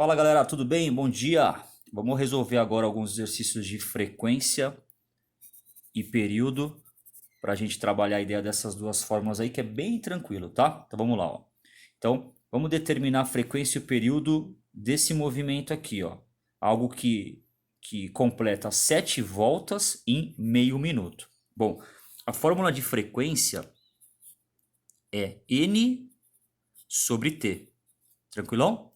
Fala galera, tudo bem? Bom dia! Vamos resolver agora alguns exercícios de frequência e período para a gente trabalhar a ideia dessas duas fórmulas aí, que é bem tranquilo, tá? Então vamos lá, ó. Então vamos determinar a frequência e o período desse movimento aqui, ó. Algo que completa 7 voltas em meio minuto. Bom, a fórmula de frequência é N sobre T. Tranquilão?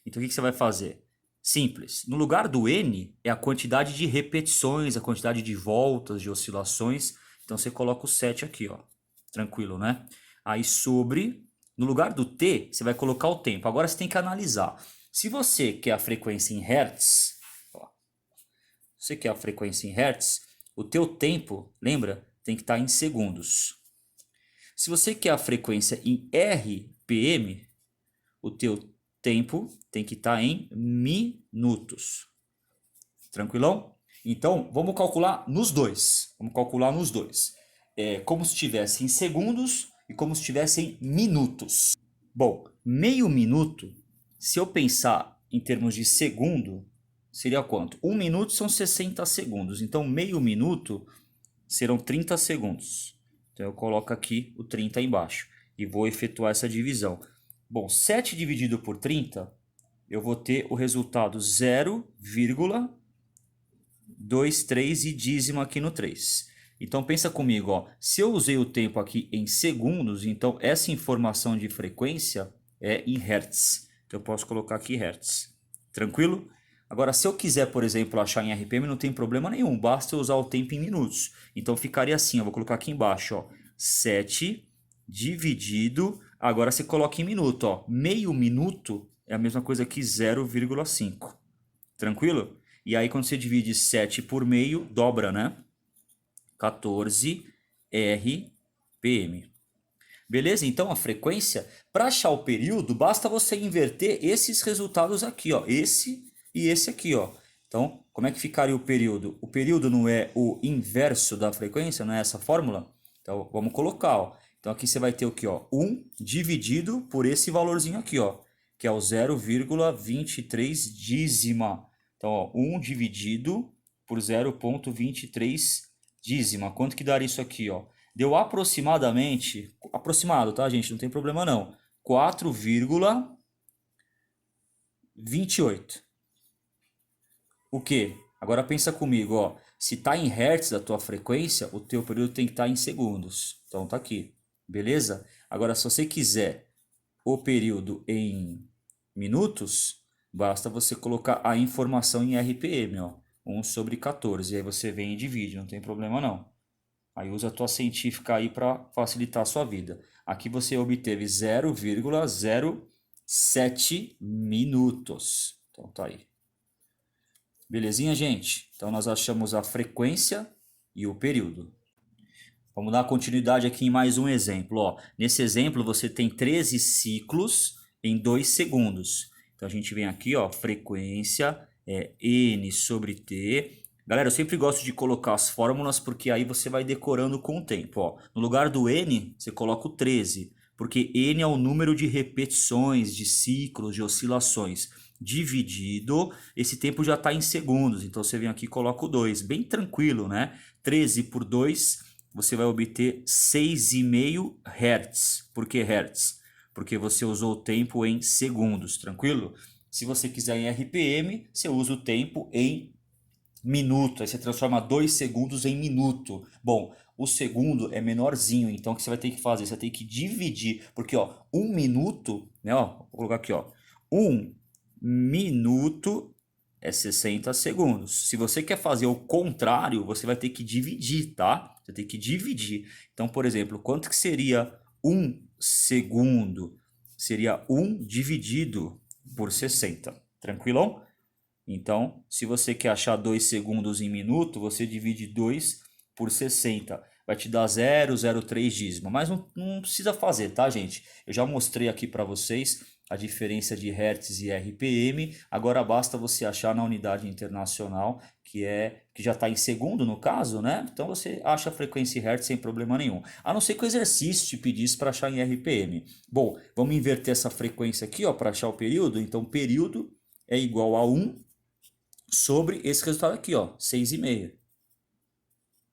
Então o que você vai fazer? Simples. No lugar do N é a quantidade de repetições, a quantidade de voltas, de oscilações. Então você coloca o 7 aqui, ó. Tranquilo, né? Aí sobre, no lugar do T, você vai colocar o tempo. Agora você tem que analisar. Se você quer a frequência em Hertz, ó, você quer a frequência em Hertz, o teu tempo, lembra, tem que estar em segundos. Se você quer a frequência em RPM, o teu tempo tem que estar em minutos. Tranquilão? Então, vamos calcular nos dois. Vamos calcular nos dois. Como se estivesse em segundos e como se estivesse em minutos. Bom, meio minuto, se eu pensar em termos de segundo, seria quanto? 1 minuto são 60 segundos. Então, meio minuto serão 30 segundos. Então, eu coloco aqui o 30 embaixo e vou efetuar essa divisão. Bom, 7 dividido por 30, eu vou ter o resultado 0,23 e dízimo aqui no 3. Então pensa comigo, ó, se eu usei o tempo aqui em segundos, então essa informação de frequência é em hertz. Então eu posso colocar aqui hertz. Tranquilo? Agora, se eu quiser, por exemplo, achar em RPM, não tem problema nenhum, basta eu usar o tempo em minutos. Então ficaria assim, eu vou colocar aqui embaixo, ó, 7 dividido, agora você coloca em minuto, ó, meio minuto é a mesma coisa que 0,5. Tranquilo? E aí quando você divide 7 por meio, dobra, né? 14 RPM. Beleza? Então a frequência, para achar o período, basta você inverter esses resultados aqui, ó, esse e esse aqui, ó. Então, como é que ficaria o período? O período não é o inverso da frequência, não é essa fórmula? Então, vamos colocar, ó. Então aqui você vai ter o que, ó? 1 dividido por esse valorzinho aqui, ó, que é o 0,23 dízima. Então, ó, 1 dividido por 0,23 dízima. Quanto que daria isso aqui, ó? Deu aproximadamente, aproximado, tá, gente? Não tem problema não. 4,28. O quê? Agora pensa comigo, ó. Se tá em hertz da tua frequência, o teu período tem que estar em segundos. Então tá aqui. Beleza? Agora, se você quiser o período em minutos, basta você colocar a informação em RPM, ó. 1 sobre 14. E aí você vem e divide, não tem problema não. Aí usa a tua científica aí para facilitar a sua vida. Aqui você obteve 0,07 minutos. Então tá aí. Belezinha, gente? Então nós achamos a frequência e o período. Vamos dar continuidade aqui em mais um exemplo. Ó, nesse exemplo você tem 13 ciclos em 2 segundos. Então a gente vem aqui, ó, frequência é N sobre T. Galera, eu sempre gosto de colocar as fórmulas porque aí você vai decorando com o tempo. Ó. No lugar do N, você coloca o 13, porque N é o número de repetições, de ciclos, de oscilações. Dividido, esse tempo já está em segundos, então você vem aqui e coloca o 2. Bem tranquilo, né? 13 por 2, você vai obter 6,5 Hz. Por que Hz? Porque você usou o tempo em segundos, tranquilo? Se você quiser em RPM, você usa o tempo em minuto, aí você transforma 2 segundos em minuto. Bom, o segundo é menorzinho, então o que você vai ter que fazer? Você vai ter que dividir, porque ó, 1 minuto, né, ó, vou colocar aqui, ó, 1 minuto é 60 segundos. Se você quer fazer o contrário, você vai ter que dividir, tá? Você tem que dividir. Então, por exemplo, quanto que seria 1 segundo? Seria 1 dividido por 60. Tranquilão? Então, se você quer achar 2 segundos em minuto, você divide 2 por 60. Vai te dar 0,03 dízimo. Mas não precisa fazer, tá, gente? Eu já mostrei aqui para vocês a diferença de Hertz e RPM. Agora basta você achar na unidade internacional, que já está em segundo no caso, né? Então você acha a frequência em Hertz sem problema nenhum. A não ser que o exercício te pedisse para achar em RPM. Bom, vamos inverter essa frequência aqui, ó, para achar o período. Então, período é igual a 1 sobre esse resultado aqui, ó, 6,5.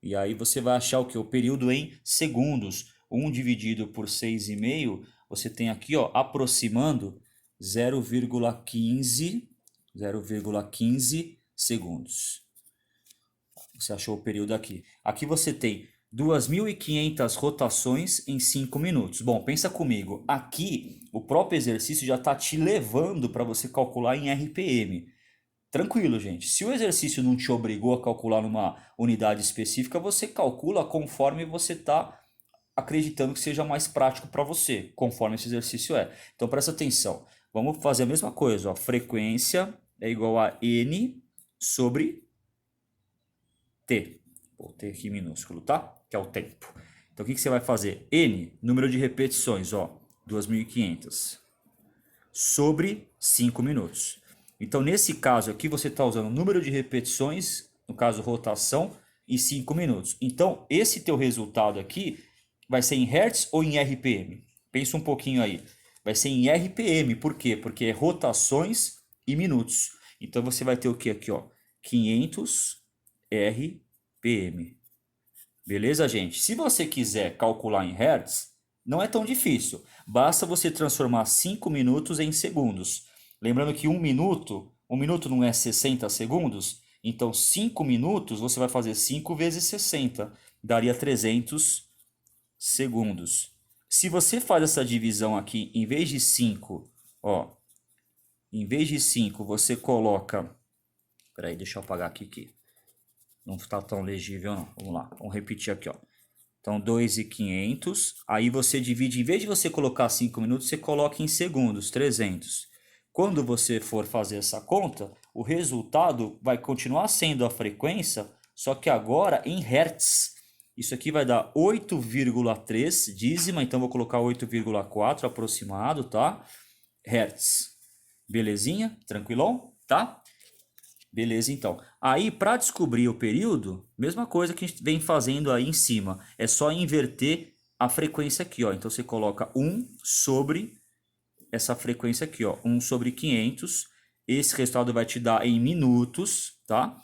E aí você vai achar o que? O período em segundos. 1 dividido por 6,5, você tem aqui, ó, aproximando 0,15 segundos. Você achou o período aqui. Aqui você tem 2.500 rotações em 5 minutos. Bom, pensa comigo. Aqui, o próprio exercício já está te levando para você calcular em RPM. Tranquilo, gente. Se o exercício não te obrigou a calcular numa unidade específica, você calcula conforme você está acreditando que seja mais prático para você, conforme esse exercício é. Então presta atenção. Vamos fazer a mesma coisa. Ó. Frequência é igual a N sobre T. Vou ter aqui minúsculo, tá? Que é o tempo. Então o que você vai fazer? N, número de repetições, ó, 2.500, sobre 5 minutos. Então nesse caso aqui você está usando o número de repetições, no caso rotação, e 5 minutos. Então esse teu resultado aqui vai ser em Hertz ou em RPM? Pensa um pouquinho aí. Vai ser em RPM, por quê? Porque é rotações e minutos. Então você vai ter o que aqui, ó? 500 RPM. Beleza, gente? Se você quiser calcular em Hertz, não é tão difícil. Basta você transformar 5 minutos em segundos. Lembrando que um minuto não é 60 segundos? Então 5 minutos você vai fazer 5 vezes 60. Daria 300 segundos. Se você faz essa divisão aqui, em vez de 5, ó, em vez de 5 você coloca... Espera aí, deixa eu apagar aqui. Não está tão legível não. Vamos lá, vamos repetir aqui, ó. Então 2.500, aí você divide, em vez de você colocar 5 minutos, você coloca em segundos, 300. Quando você for fazer essa conta, o resultado vai continuar sendo a frequência, só que agora em Hertz. Isso aqui vai dar 8,3 dízima, então vou colocar 8,4 aproximado, tá? Hertz. Belezinha? Tranquilão? Tá? Beleza, então. Aí, para descobrir o período, mesma coisa que a gente vem fazendo aí em cima. É só inverter a frequência aqui, ó. Então, você coloca 1 sobre essa frequência aqui, ó. 1 sobre 500. Esse resultado vai te dar em minutos, tá?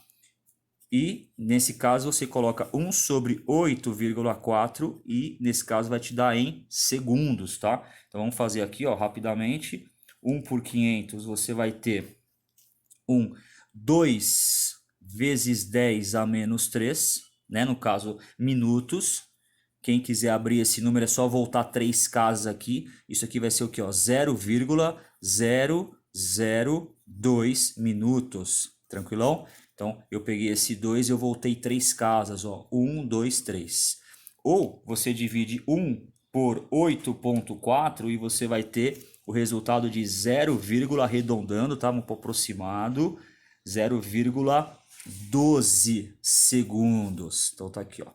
E, nesse caso, você coloca 1 sobre 8,4 e, nesse caso, vai te dar em segundos, tá? Então, vamos fazer aqui, ó, rapidamente. 1 por 500, você vai ter 2 vezes 10 a menos 3, né? No caso, minutos. Quem quiser abrir esse número é só voltar 3 casas aqui. Isso aqui vai ser o que? 0,002 minutos. Tranquilão? Então, eu peguei esse 2 e eu voltei 3 casas. Ó. 1, 2, 3. Ou você divide 1 por 8,4 e você vai ter o resultado de 0, arredondando, tá? Um aproximado, 0,12 segundos. Então tá aqui, ó.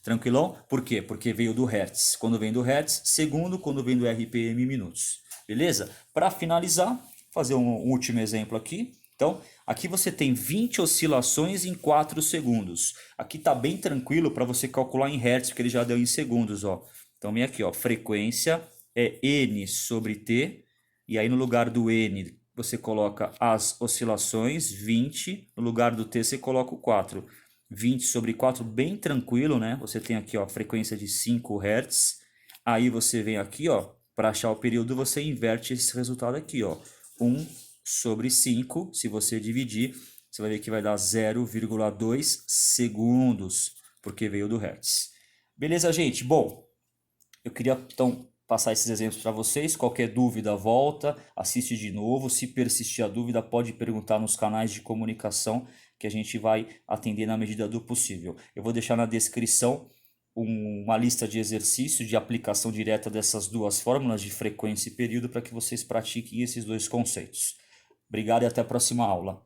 Tranquilão? Por quê? Porque veio do Hertz. Quando vem do Hertz, segundo. Quando vem do RPM, minutos. Beleza? Para finalizar, fazer um último exemplo aqui. Então, aqui você tem 20 oscilações em 4 segundos. Aqui tá bem tranquilo para você calcular em Hertz, porque ele já deu em segundos, ó. Então, vem aqui, ó. Frequência é N sobre T. E aí, no lugar do N, você coloca as oscilações, 20. No lugar do T, você coloca o 4. 20 sobre 4, bem tranquilo, né? Você tem aqui, ó, a frequência de 5 Hz. Aí você vem aqui, ó, para achar o período, você inverte esse resultado aqui, ó. 1 sobre 5, se você dividir, você vai ver que vai dar 0,2 segundos, porque veio do Hertz. Beleza, gente? Bom, eu queria, então, passar esses exemplos para vocês. Qualquer dúvida, volta, assiste de novo. Se persistir a dúvida, pode perguntar nos canais de comunicação que a gente vai atender na medida do possível. Eu vou deixar na descrição uma lista de exercícios de aplicação direta dessas duas fórmulas de frequência e período para que vocês pratiquem esses dois conceitos. Obrigado e até a próxima aula.